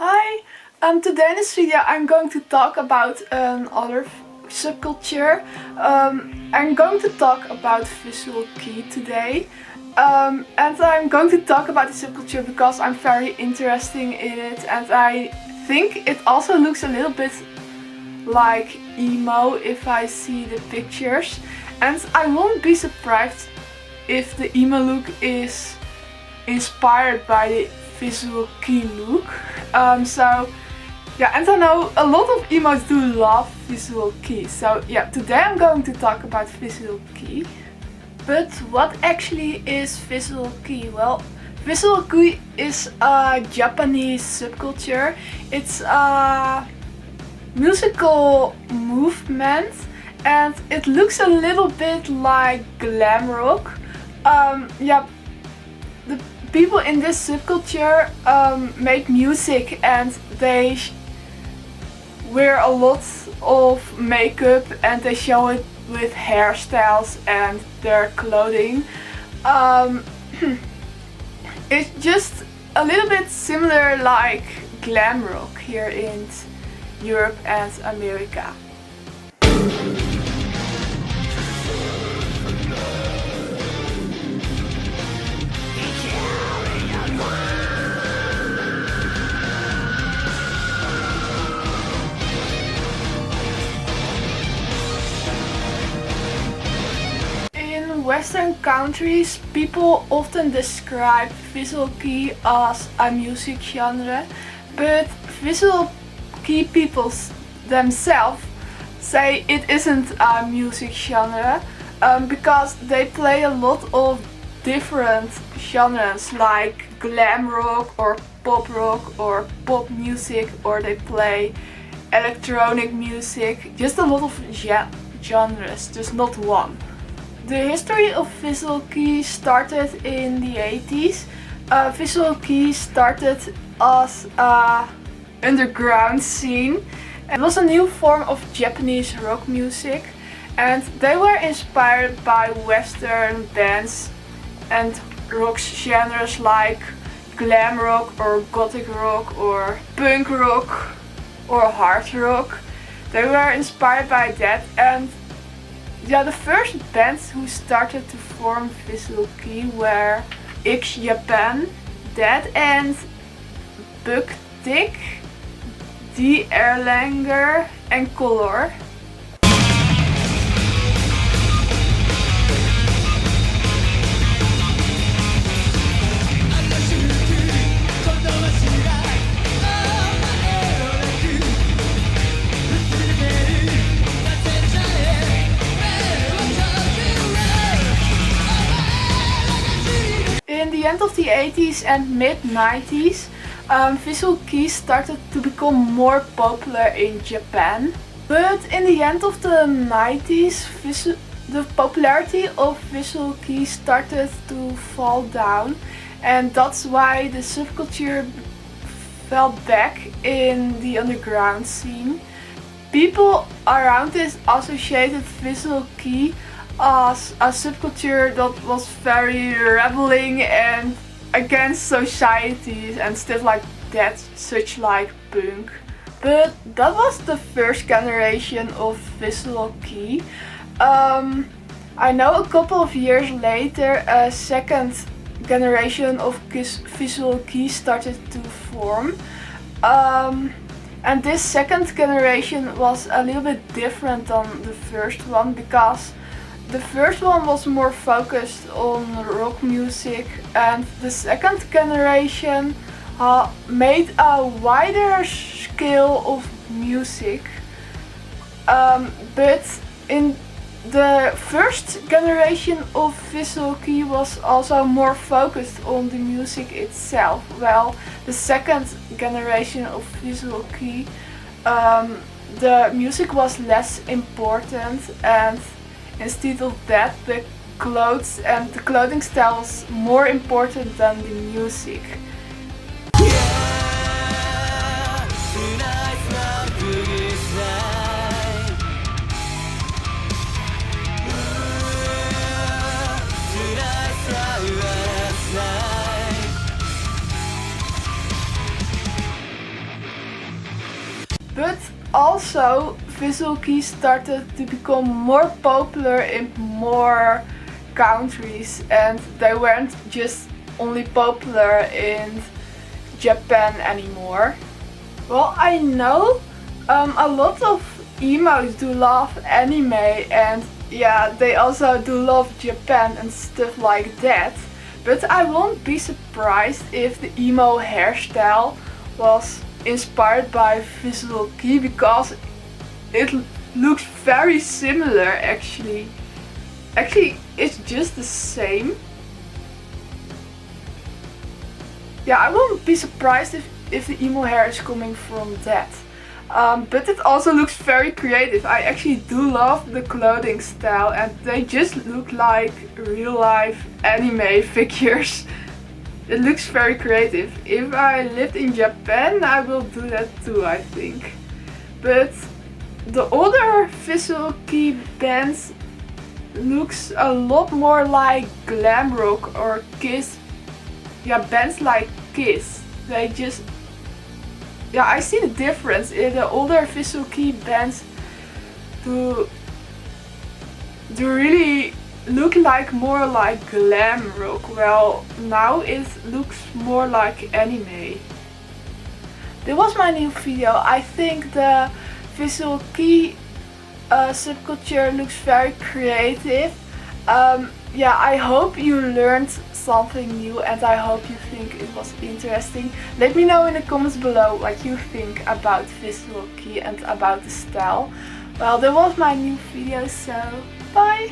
Hi, today in this video I'm going to talk about another subculture. I'm going to talk about visual kei today. And I'm going to talk about the subculture because I'm very interested in it, and I think it also looks a little bit like emo if I see the pictures. And I won't be surprised if the emo look is inspired by the visual kei look. And I know a lot of emos do love visual kei. So yeah, today I'm going to talk about visual kei. But what actually is visual kei? Well, visual kei is a Japanese subculture. It's a musical movement and it looks a little bit like glam rock. The people in this subculture make music and they wear a lot of makeup and they show it with hairstyles and their clothing. It's just a little bit similar like glam rock here in Europe and America. In Western countries, people often describe visual kei as a music genre, but visual kei people themselves say it isn't a music genre because they play a lot of different genres like glam rock or pop pop music, or they play electronic music. Just a lot of genres, just not one. The history of visual kei started in the 80s. Visual kei started as an underground scene. It was a new form of Japanese rock music, and they were inspired by Western bands and rock genres like glam rock or gothic rock or punk rock or hard rock. They were inspired by that, and the first bands who started to form visual kei were X Japan, Dead End, Buck Tick, D. Erlanger and Color. In the end of the 80s and mid-90s, visual kei started to become more popular in Japan. But in the end of the 90s, the popularity of visual kei started to fall down, and that's why the subculture fell back in the underground scene. People around this associated visual kei as a subculture that was very rebelling and against society and stuff like that, such like punk. But that was the first generation of visual kei. I know a couple of years later a second generation of visual kei started to form. And this second generation was a little bit different than the first one because the first one was more focused on rock music, and the second generation made a wider scale of music. But in the first generation of visual kei was also more focused on the music itself, while the second generation of visual kei, the music was less important, and instead of that, the clothes and the clothing style was more important than the music. But also visual kei started to become more popular in more countries, and they weren't just only popular in Japan anymore. Well, I know a lot of emos do love anime, and yeah, they also do love Japan and stuff like that. But I won't be surprised if the emo hairstyle was inspired by visual kei, because it looks very similar actually. Actually, it's just the same. Yeah, I won't be surprised if the emo hair is coming from that. But it also looks very creative. I actually do love the clothing style, and they just look like real life anime figures. It looks very creative. If I lived in Japan, I will do that too, I think. But the older visual kei bands looks a lot more like glam rock or Kiss. Yeah, bands like Kiss. They just... yeah, I see the difference in the older visual kei bands do really look like more like glam rock. Well, now it looks more like anime. This was my new video. I think the visual kei subculture looks very creative. Yeah, I hope you learned something new, and I hope you think it was interesting. Let me know in the comments below what you think about visual kei and about the style. Well, that was my new video, so bye!